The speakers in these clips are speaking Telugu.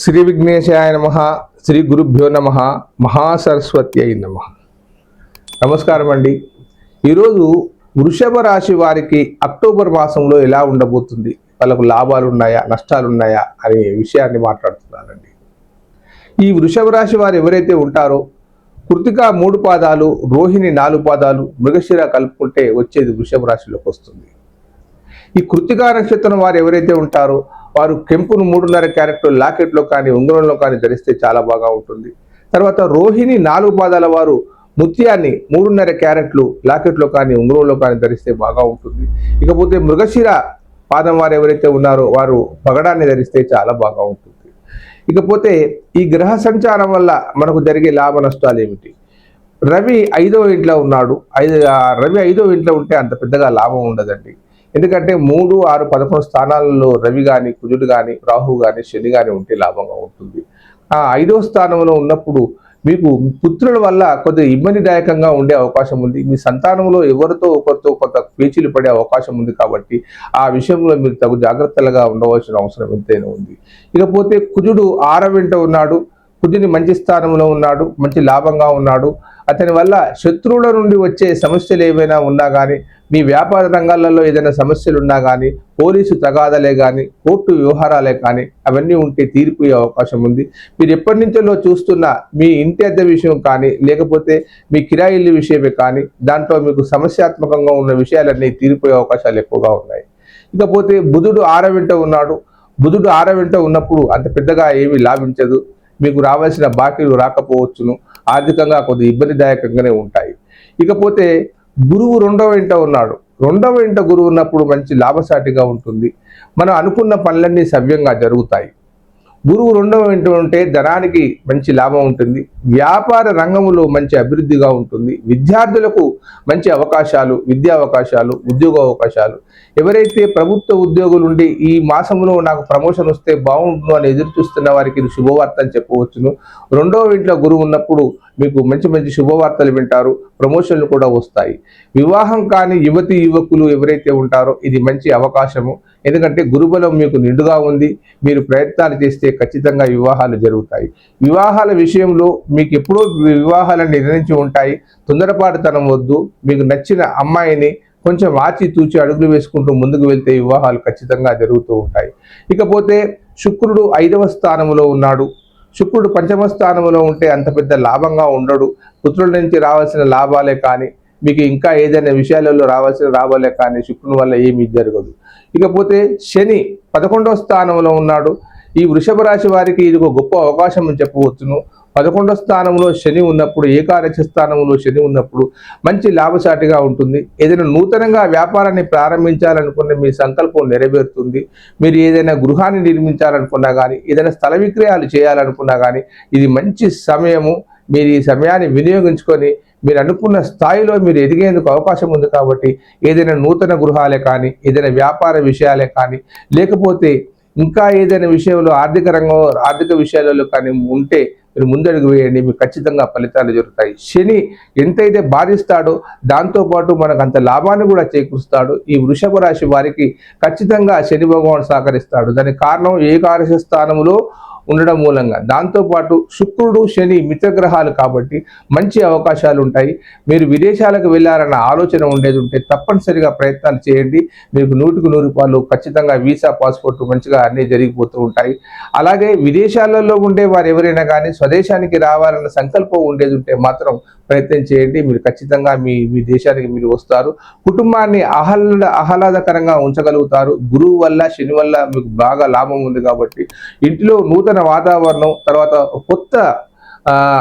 శ్రీ విఘ్నేశాయ నమ. శ్రీ గురుభ్యో నమ. మహాసరస్వతి అయి నమ. నమస్కారం అండి. ఈరోజు వృషభ రాశి వారికి అక్టోబర్ మాసంలో ఎలా ఉండబోతుంది, వాళ్ళకు లాభాలు ఉన్నాయా నష్టాలు ఉన్నాయా అనే విషయాన్ని మాట్లాడుతున్నానండి. ఈ వృషభ రాశి వారు ఎవరైతే ఉంటారో కృతిక 3 పాదాలు, రోహిణి 4 పాదాలు, మృగశిర కలుపుకుంటే వచ్చేది వృషభ రాశిలోకి వస్తుంది. ఈ కృతికా నక్షత్రం వారు ఎవరైతే ఉంటారో వారు కెంపును 3.5 క్యారెట్లు లాకెట్లో కానీ ఉంగరంలో కానీ ధరిస్తే చాలా బాగా ఉంటుంది. తర్వాత రోహిణి 4 పాదాల వారు ముత్యాన్ని 3.5 క్యారెట్లు లాకెట్లో కానీ ఉంగరంలో కానీ ధరిస్తే బాగా ఉంటుంది. ఇకపోతే మృగశిర పాదం వారు ఎవరైతే ఉన్నారో వారు పగడాన్ని ధరిస్తే చాలా బాగా ఉంటుంది. ఇకపోతే ఈ గ్రహ సంచారం వల్ల మనకు జరిగే లాభ నష్టాలు ఏమిటి? రవి 5వ ఇంట్లో ఉన్నాడు. రవి 5వ ఇంట్లో ఉంటే అంత పెద్దగా లాభం ఉండదండి. ఎందుకంటే 3, 6, 11 స్థానాలలో రవి కానీ, కుజుడు కానీ, రాహు కానీ, శని కానీ ఉంటే లాభంగా ఉంటుంది. 5వ స్థానంలో ఉన్నప్పుడు మీకు పుత్రుల వల్ల కొద్దిగా ఇబ్బందిదాయకంగా ఉండే అవకాశం ఉంది. మీ సంతానంలో ఎవరితో ఒకరితో కొంత పేచీలు పడే అవకాశం ఉంది. కాబట్టి ఆ విషయంలో మీరు తగు జాగ్రత్తలుగా ఉండవలసిన అవసరం ఎంతైనా ఉంది. ఇకపోతే కుజుడు 6వ ఇంట ఉన్నాడు. కుజుని మంచి స్థానంలో ఉన్నాడు, మంచి లాభంగా ఉన్నాడు. అతని వల్ల శత్రువుల నుండి వచ్చే సమస్యలు ఏమైనా ఉన్నా కానీ, మీ వ్యాపార రంగాలలో ఏదైనా సమస్యలు ఉన్నా కానీ, పోలీసు తగాదాలే కానీ, కోర్టు వ్యవహారాలే కానీ అవన్నీ ఉంటే తీరిపోయే అవకాశం ఉంది. మీరు ఎప్పటి నుంచో చూస్తున్న మీ ఇంటి అద్దె విషయం కానీ, లేకపోతే మీ కిరాయి ఇల్లు విషయమే కానీ, దాంట్లో మీకు సమస్యాత్మకంగా ఉన్న విషయాలన్నీ తీరిపోయే అవకాశాలు ఎక్కువగా ఉన్నాయి. ఇకపోతే బుధుడు 6వ ఇంట ఉన్నాడు. బుధుడు 6వ ఇంట ఉన్నప్పుడు అంత పెద్దగా ఏమీ లాభించదు. మీకు రావాల్సిన బాకీలు రాకపోవచ్చును. ఆర్థికంగా కొద్దిగా ఇబ్బందిదాయకంగానే ఉంటాయి. ఇకపోతే గురువు 2వ ఇంట ఉన్నాడు. 2వ ఇంట గురువు ఉన్నప్పుడు మంచి లాభసాటిగా ఉంటుంది. మనం అనుకున్న పనులన్నీ సవ్యంగా జరుగుతాయి. గురువు 2వ ఇంట ఉంటే ధనానికి మంచి లాభం ఉంటుంది. వ్యాపార రంగంలో మంచి అభివృద్ధిగా ఉంటుంది. విద్యార్థులకు మంచి అవకాశాలు, విద్యా అవకాశాలు, ఉద్యోగ అవకాశాలు. ఎవరైతే ప్రభుత్వ ఉద్యోగులు ఉండి ఈ మాసంలో నాకు ప్రమోషన్ వస్తే బాగుండు అని ఎదురు చూస్తున్న వారికి ఇది శుభవార్త అని చెప్పవచ్చును. 2వ ఇంట్లో గురువు ఉన్నప్పుడు మీకు మంచి మంచి శుభవార్తలు వింటారు, ప్రమోషన్లు కూడా వస్తాయి. వివాహం కాని యువతి యువకులు ఎవరైతే ఉంటారో ఇది మంచి అవకాశము. ఎందుకంటే గురుబలం మీకు నిండుగా ఉంది. మీరు ప్రయత్నాలు చేస్తే ఖచ్చితంగా వివాహాలు జరుగుతాయి. వివాహాల విషయంలో మీకు ఎప్పుడో వివాహాలను నిర్ణయించి ఉంటాయి. తొందరపాటుతనం వద్దు. మీకు నచ్చిన అమ్మాయిని కొంచెం ఆచి తూచి అడుగులు వేసుకుంటూ ముందుకు వెళ్తే వివాహాలు ఖచ్చితంగా జరుగుతూ ఉంటాయి. ఇకపోతే శుక్రుడు 5వ స్థానంలో ఉన్నాడు. శుక్రుడు 5వ స్థానంలో ఉంటే అంత పెద్ద లాభంగా ఉండడు. పుత్రుల నుంచి రావాల్సిన లాభాలే కానీ, మీకు ఇంకా ఏదైనా విషయాలలో రావాల్సిన లాభాలే కానీ శుక్రుని వల్ల ఏమీ జరగదు. ఇకపోతే శని 11వ స్థానంలో ఉన్నాడు. ఈ వృషభ రాశి వారికి ఇది ఒక గొప్ప అవకాశం అని చెప్పవచ్చును. 11వ స్థానంలో శని ఉన్నప్పుడు, ఏకాదశ స్థానంలో శని ఉన్నప్పుడు మంచి లాభసాటిగా ఉంటుంది. ఏదైనా నూతనంగా వ్యాపారాన్ని ప్రారంభించాలనుకున్న మీ సంకల్పం నెరవేరుతుంది. మీరు ఏదైనా గృహాన్ని నిర్మించాలనుకున్నా కానీ, ఏదైనా స్థల విక్రయాలు చేయాలనుకున్నా కానీ ఇది మంచి సమయము. మీరు ఈ సమయాన్ని వినియోగించుకొని మీరు అనుకున్న స్థాయిలో మీరు ఎదిగేందుకు అవకాశం ఉంది. కాబట్టి ఏదైనా నూతన గృహాలే కానీ, ఏదైనా వ్యాపార విషయాలే కానీ, లేకపోతే ఇంకా ఏదైనా విషయంలో ఆర్థిక విషయాలలో కానీ ఉంటే మీరు ముందడుగు వేయండి. మీకు ఖచ్చితంగా ఫలితాలు జరుగుతాయి. శని ఎంతైతే బాధిస్తాడో దాంతోపాటు మనకు అంత లాభాన్ని కూడా చేకూరుస్తాడు. ఈ వృషభ రాశి వారికి ఖచ్చితంగా శని భగవానుడు సహకరిస్తాడు. దానికి కారణం ఏకాదశ స్థానంలో ఉండడం మూలంగా. దాంతోపాటు శుక్రుడు శని మిత్రగ్రహాలు కాబట్టి మంచి అవకాశాలు ఉంటాయి. మీరు విదేశాలకు వెళ్ళాలన్న ఆలోచన ఉండేది ఉంటే తప్పనిసరిగా ప్రయత్నాలు చేయండి. మీకు 100కు 100 ఖచ్చితంగా వీసా, పాస్పోర్ట్ మంచిగా అన్నీ జరిగిపోతూ ఉంటాయి. అలాగే విదేశాలలో ఉండే వారు ఎవరైనా కానీ స్వదేశానికి రావాలన్న సంకల్పం ఉండేది ఉంటే మాత్రం ప్రయత్నం చేయండి. మీరు ఖచ్చితంగా మీ దేశానికి మీరు వస్తారు. కుటుంబాన్ని ఆహ్లాదకరంగా ఉంచగలుగుతారు. గురువు వల్ల, శని వల్ల మీకు బాగా లాభం ఉంది. కాబట్టి ఇంటిలో నూతన వాతావరణం, తర్వాత కొత్త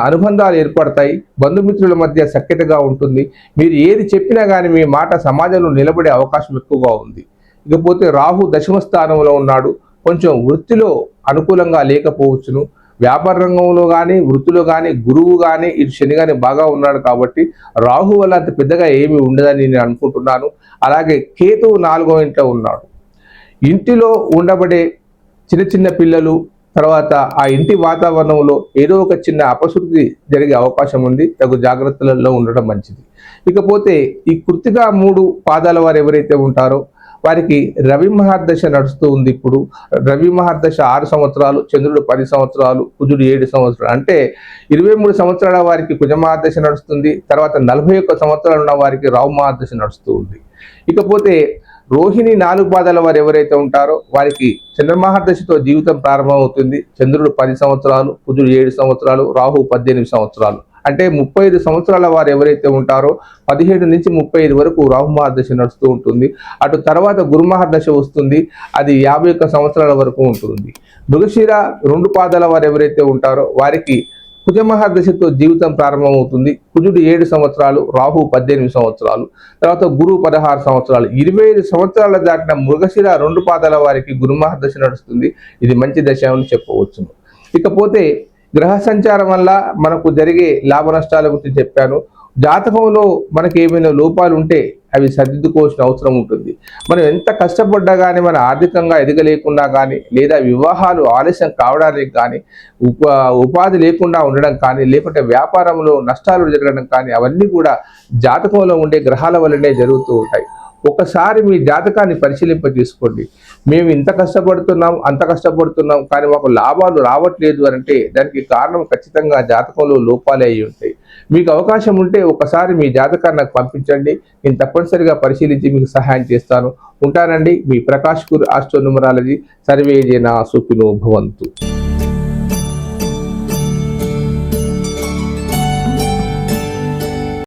అనుబంధాలు ఏర్పడతాయి. బంధుమిత్రుల మధ్య సఖ్యతగా ఉంటుంది. మీరు ఏది చెప్పినా కానీ మీ మాట సమాజంలో నిలబడే అవకాశం ఎక్కువగా ఉంది. ఇకపోతే రాహు 10వ స్థానంలో ఉన్నాడు. కొంచెం వృత్తిలో అనుకూలంగా లేకపోవచ్చును. వ్యాపార రంగంలో కానీ, వృత్తిలో కానీ, గురువు కానీ, ఇటు శని కానీ బాగా ఉన్నాడు. కాబట్టి రాహు వల్ల అంత పెద్దగా ఏమీ ఉండదని నేను అనుకుంటున్నాను. అలాగే కేతువు 4వ ఇంట్లో ఉన్నాడు. ఇంటిలో ఉండబడే చిన్న చిన్న పిల్లలు, తర్వాత ఆ ఇంటి వాతావరణంలో ఏదో ఒక చిన్న అపశృతి జరిగే అవకాశం ఉంది. తగు జాగ్రత్తలలో ఉండడం మంచిది. ఇకపోతే ఈ కృతిక 3 పాదాల వారు ఎవరైతే ఉంటారో వారికి రవి మహర్దశ నడుస్తూ ఉంది. ఇప్పుడు రవి మహర్దశ 6 సంవత్సరాలు, చంద్రుడు 10 సంవత్సరాలు, కుజుడు 7 సంవత్సరాలు, అంటే 23 సంవత్సరాల వారికి కుజ మహర్దశ నడుస్తుంది. తర్వాత 41 సంవత్సరాలు ఉన్న వారికి రాహు మహర్దశ నడుస్తూ ఉంది. ఇకపోతే రోహిణి 4 పాదాల వారు ఎవరైతే ఉంటారో వారికి చంద్రమహర్దశతో జీవితం ప్రారంభమవుతుంది. చంద్రుడు 10 సంవత్సరాలు, కుజుడు 7 సంవత్సరాలు, రాహు 18 సంవత్సరాలు, అంటే 35 సంవత్సరాల వారు ఎవరైతే ఉంటారో 17 నుంచి 35 వరకు రాహు మహర్దశ నడుస్తూ ఉంటుంది. అటు తర్వాత గురు మహర్దశ వస్తుంది, అది 51 సంవత్సరాల వరకు ఉంటుంది. మృగశిర 2 పాదాల వారు ఎవరైతే ఉంటారో వారికి కుజ మహర్దశతో జీవితం ప్రారంభమవుతుంది. కుజుడు 7 సంవత్సరాలు, రాహు 18 సంవత్సరాలు, తర్వాత గురువు 16 సంవత్సరాలు. 25 సంవత్సరాల దాటిన మృగశిర 2 పాదాల వారికి గురు మహర్దశ నడుస్తుంది. ఇది మంచి దశ అని చెప్పవచ్చును. ఇకపోతే గ్రహ సంచారం వల్ల మనకు జరిగే లాభ నష్టాల గురించి చెప్పాను. జాతకంలో మనకి ఏమైనా లోపాలు ఉంటే అవి సర్దిద్దుకోవాల్సిన అవసరం ఉంటుంది. మనం ఎంత కష్టపడ్డా కానీ, మన ఆర్థికంగా ఎదగలేకున్నా కానీ, లేదా వివాహాలు ఆలస్యం కావడానికి కానీ, ఉపాధి లేకుండా ఉండడం కానీ, లేకుంటే వ్యాపారంలో నష్టాలు జరగడం కానీ, అవన్నీ కూడా జాతకంలో ఉండే గ్రహాల వల్లనే జరుగుతూ ఉంటాయి. ఒకసారి మీ జాతకాన్ని పరిశీలింప తీసుకోండి. మేము ఇంత కష్టపడుతున్నాం, అంత కష్టపడుతున్నాం, కానీ మాకు లాభాలు రావట్లేదు అంటే దానికి కారణం ఖచ్చితంగా జాతకంలో లోపాలే అయి ఉంటాయి. మీకు అవకాశం ఉంటే ఒకసారి మీ జాతకాన్ని నాకు పంపించండి. నేను తప్పనిసరిగా పరిశీలించి మీకు సహాయం చేస్తాను. ఉంటానండి. మీ ప్రకాష్ కుర్ ఆస్ట్రో న్యూమరాలజీ. సర్వే జనా సుఖినో భవంతు.